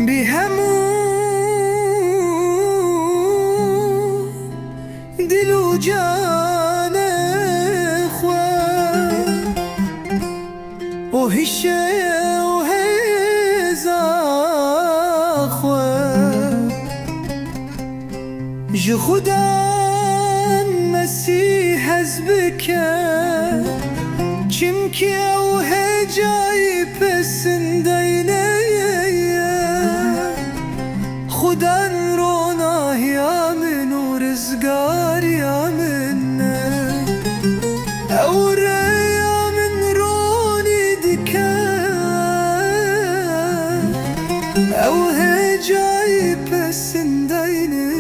بهمو دل و جان خواه و هیشه و هیزا خواه جو خدا مسیح از بکر چمکی او هجای پسندینه خدا رونا یا من و رزگار یا من او ریا من رونی دکر او هجای پسندینه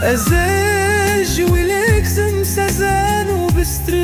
ازاج ولك زم سزان وبستر